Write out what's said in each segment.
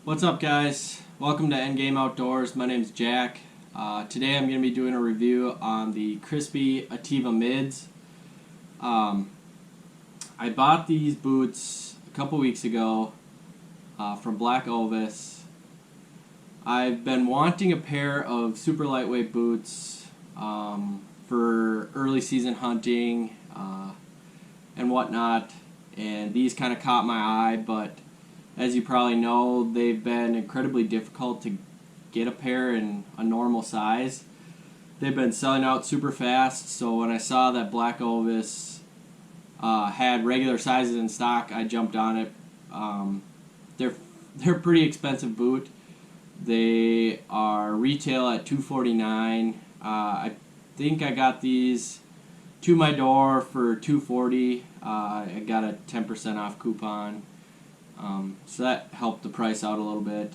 What's up, guys? Welcome to Endgame Outdoors. My name's Jack. Today I'm going to be doing a review on the Crispi Attiva mids. I bought these boots a couple weeks ago from Black Ovis. I've been wanting a pair of super lightweight boots for early season hunting and whatnot, and these kind of caught my eye, but as you probably know, they've been incredibly difficult to get a pair in a normal size. They've been selling out super fast, so when I saw that Black Ovis had regular sizes in stock, I jumped on it. They're a pretty expensive boot. They are retail at $249. I think I got these to my door for $240. I got a 10% off coupon. So that helped the price out a little bit.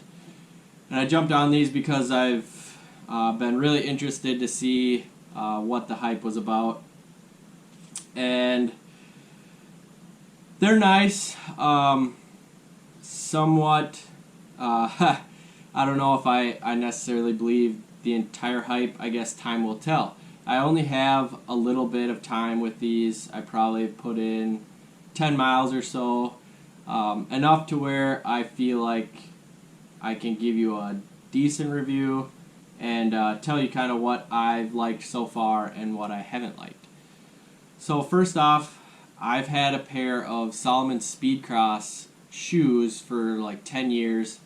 And I jumped on these because I've been really interested to see what the hype was about. And they're nice. Somewhat, I don't know if I necessarily believe the entire hype. I guess time will tell. I only have a little bit of time with these. I probably put in 10 miles or so. Enough to where I feel like I can give you a decent review and tell you kind of what I've liked so far and what I haven't liked. So first off, I've had a pair of Salomon Speedcross shoes for like 10 years.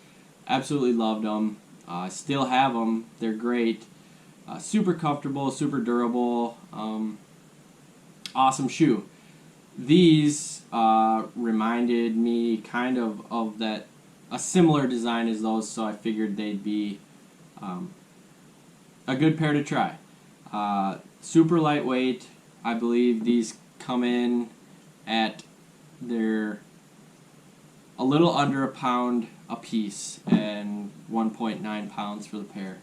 Absolutely loved them. Still have them. They're great. Super comfortable, super durable. Awesome shoe. These reminded me kind of that, a similar design as those, so I figured they'd be a good pair to try. Super lightweight. I believe these come in at they're a little under a pound a piece and 1.9 pounds for the pair.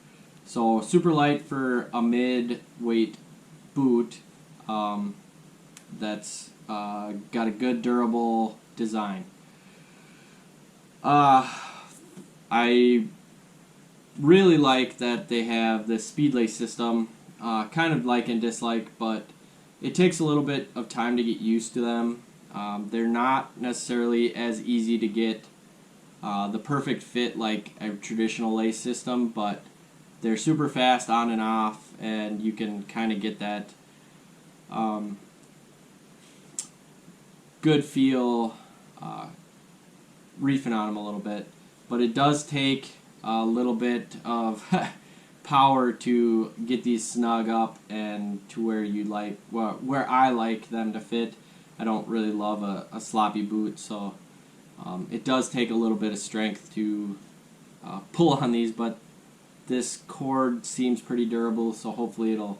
So super light for a mid-weight boot. That's got a good durable design. I really like that they have the speed lace system. Kind of like and dislike, but it takes a little bit of time to get used to them. They're not necessarily as easy to get the perfect fit like a traditional lace system, but they're super fast on and off, and you can kind of get that good feel reefing on them a little bit. But it does take a little bit of power to get these snug up and to where you like, well, where I like them to fit. I don't really love a sloppy boot, so it does take a little bit of strength to pull on these, but this cord seems pretty durable, so hopefully it'll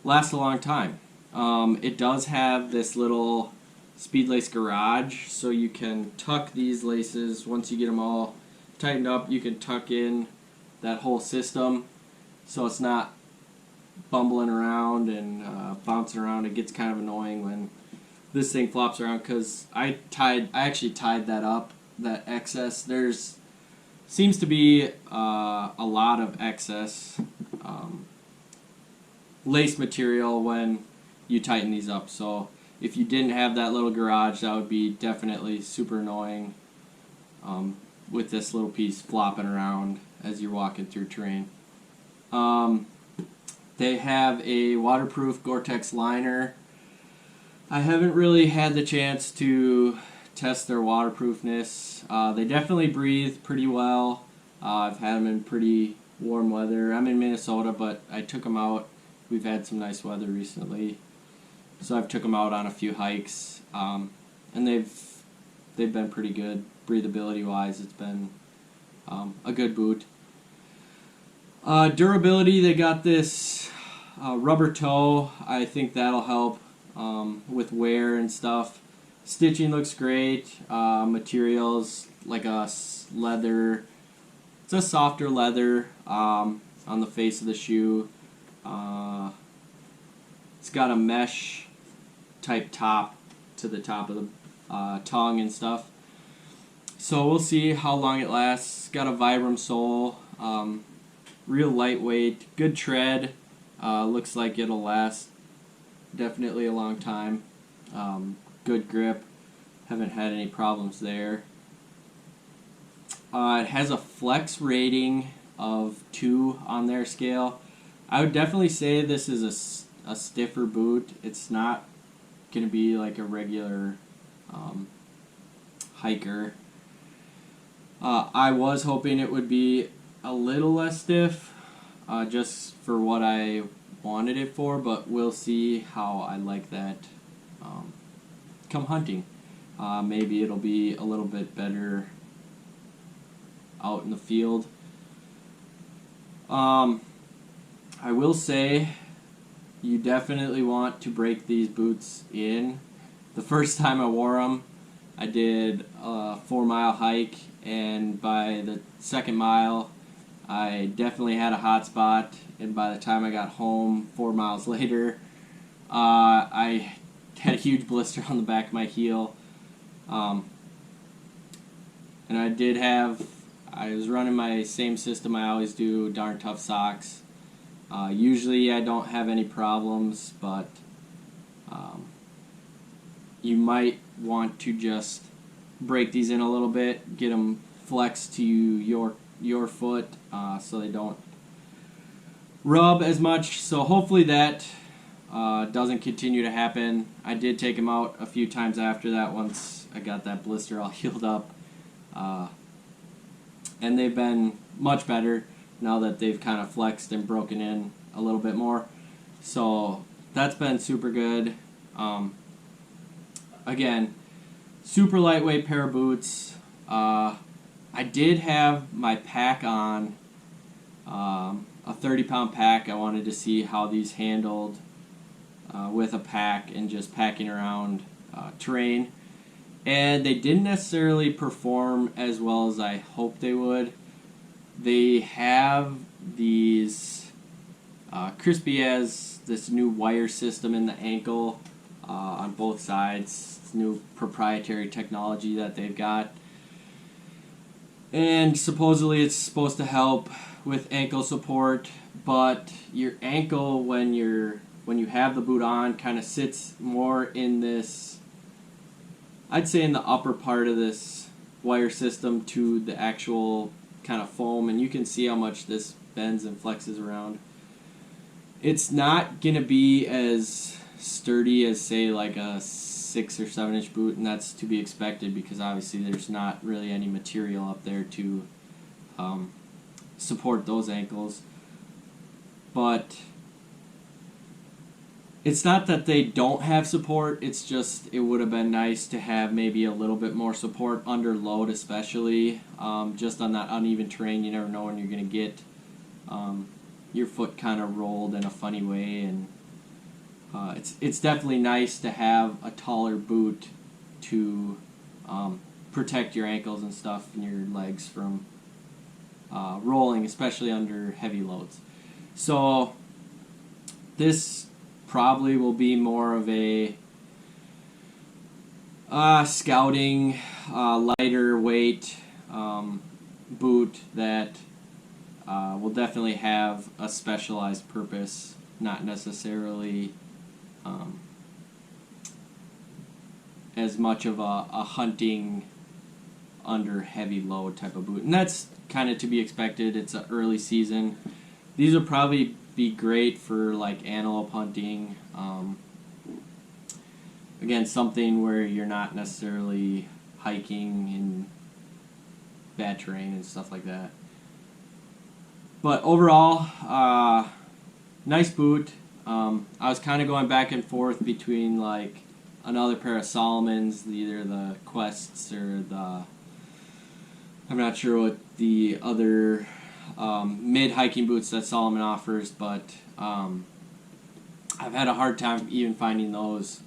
last a long time. It does have this little speed lace garage, so you can tuck these laces. Once you get them all tightened up, you can tuck in that whole system, so it's not bumbling around and bouncing around. It gets kind of annoying when this thing flops around, because I actually tied that up, that excess. There's seems to be a lot of excess lace material when you tighten these up, so if you didn't have that little garage, that would be definitely super annoying with this little piece flopping around as you're walking through terrain. They have a waterproof Gore-Tex liner. I haven't really had the chance to test their waterproofness. They definitely breathe pretty well. I've had them in pretty warm weather. I'm in Minnesota, but I took them out. We've had some nice weather recently, so I've took them out on a few hikes, and they've been pretty good breathability wise. It's been a good boot. Durability, they got this rubber toe. I think that'll help with wear and stuff. Stitching looks great. Materials like a leather. It's a softer leather on the face of the shoe. It's got a mesh type top to the top of the tongue and stuff. So we'll see how long it lasts. Got a Vibram sole, real lightweight, good tread. Looks like it'll last definitely a long time. Good grip. Haven't had any problems there. It has a flex rating of 2 on their scale. I would definitely say this is a stiffer boot. It's not going to be like a regular hiker. I was hoping it would be a little less stiff, just for what I wanted it for, but we'll see how I like that come hunting. Maybe it'll be a little bit better out in the field. I will say you definitely want to break these boots in. The first time I wore them, I did a 4-mile hike, and by the second mile, I definitely had a hot spot, and by the time I got home 4 miles later, I had a huge blister on the back of my heel. And I was running my same system I always do, Darn Tough socks. Usually I don't have any problems, but you might want to just break these in a little bit, get them flexed to your foot so they don't rub as much. So hopefully that doesn't continue to happen. I did take them out a few times after that once I got that blister all healed up. And they've been much better now that they've kind of flexed and broken in a little bit more. So that's been super good. Again, super lightweight pair of boots. I did have my pack on, a 30-pound pack. I wanted to see how these handled with a pack and just packing around terrain. And they didn't necessarily perform as well as I hoped they would. They have these, Crispi has this new wire system in the ankle on both sides. It's new proprietary technology that they've got. And supposedly it's supposed to help with ankle support, but your ankle when you have the boot on kind of sits more in this, I'd say in the upper part of this wire system to the actual kind of foam, and you can see how much this bends and flexes around. It's not going to be as sturdy as, say, like a 6 or 7 inch boot, and that's to be expected because obviously there's not really any material up there to support those ankles. But it's not that they don't have support, it's just it would have been nice to have maybe a little bit more support under load, especially just on that uneven terrain. You never know when you're going to get your foot kind of rolled in a funny way, and it's definitely nice to have a taller boot to protect your ankles and stuff and your legs from rolling, especially under heavy loads. So this probably will be more of a scouting, lighter weight boot that will definitely have a specialized purpose, not necessarily as much of a hunting under heavy load type of boot. And that's kind of to be expected. It's an early season. These will probably be great for like antelope hunting. Again, something where you're not necessarily hiking in bad terrain and stuff like that. But overall, nice boot. I was kind of going back and forth between like another pair of Salomons, either the Quests or the, I'm not sure what the other mid-hiking boots that Salomon offers, but I've had a hard time even finding those.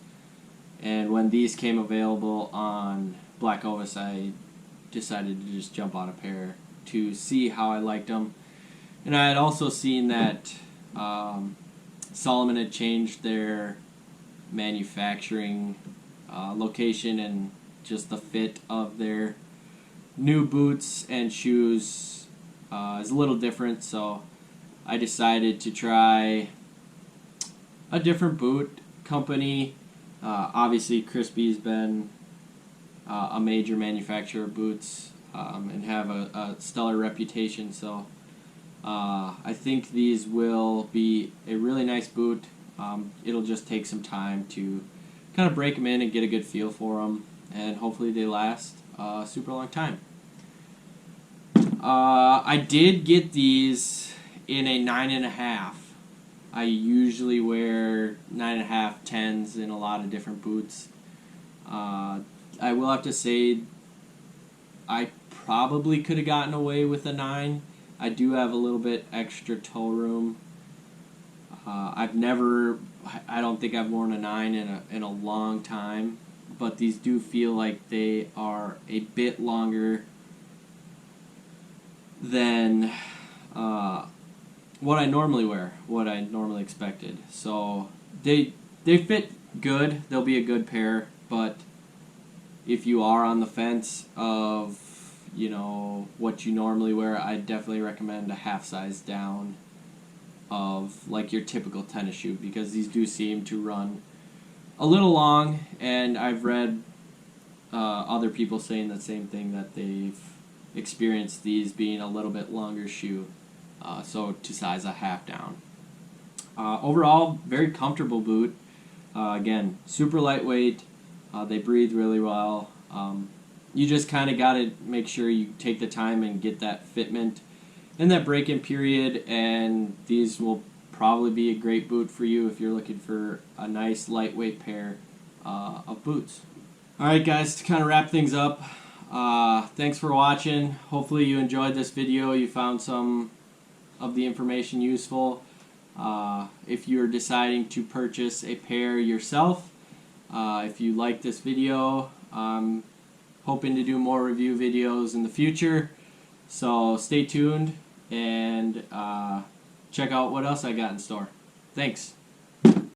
And when these came available on Black Ovis, I decided to just jump on a pair to see how I liked them. And I had also seen that Salomon had changed their manufacturing location and just the fit of their new boots and shoes is a little different, so I decided to try a different boot company. Obviously, Crispi's been a major manufacturer of boots and have a stellar reputation, so I think these will be a really nice boot. It'll just take some time to kind of break them in and get a good feel for them, and hopefully they last a super long time. I did get these in a 9.5. I usually wear 9.5, 10s in a lot of different boots. I will have to say I probably could have gotten away with a 9. I do have a little bit extra toe room. I don't think I've worn a 9 in a long time, but these do feel like they are a bit longer than what I normally wear, what I normally expected. So they fit good. They'll be a good pair, but if you are on the fence of, you know, what you normally wear, I definitely recommend a half size down of like your typical tennis shoe, because these do seem to run a little long, and I've read other people saying the same thing, that they've experienced these being a little bit longer shoe, so to size a half down. Overall, very comfortable boot. Again, super lightweight. They breathe really well. You just kind of got to make sure you take the time and get that fitment in that break-in period, and these will probably be a great boot for you if you're looking for a nice lightweight pair of boots. Alright guys, to kind of wrap things up, thanks for watching. Hopefully you enjoyed this video, you found some of the information useful. If you're deciding to purchase a pair yourself, if you like this video, I'm hoping to do more review videos in the future, so stay tuned and check out what else I got in store. Thanks.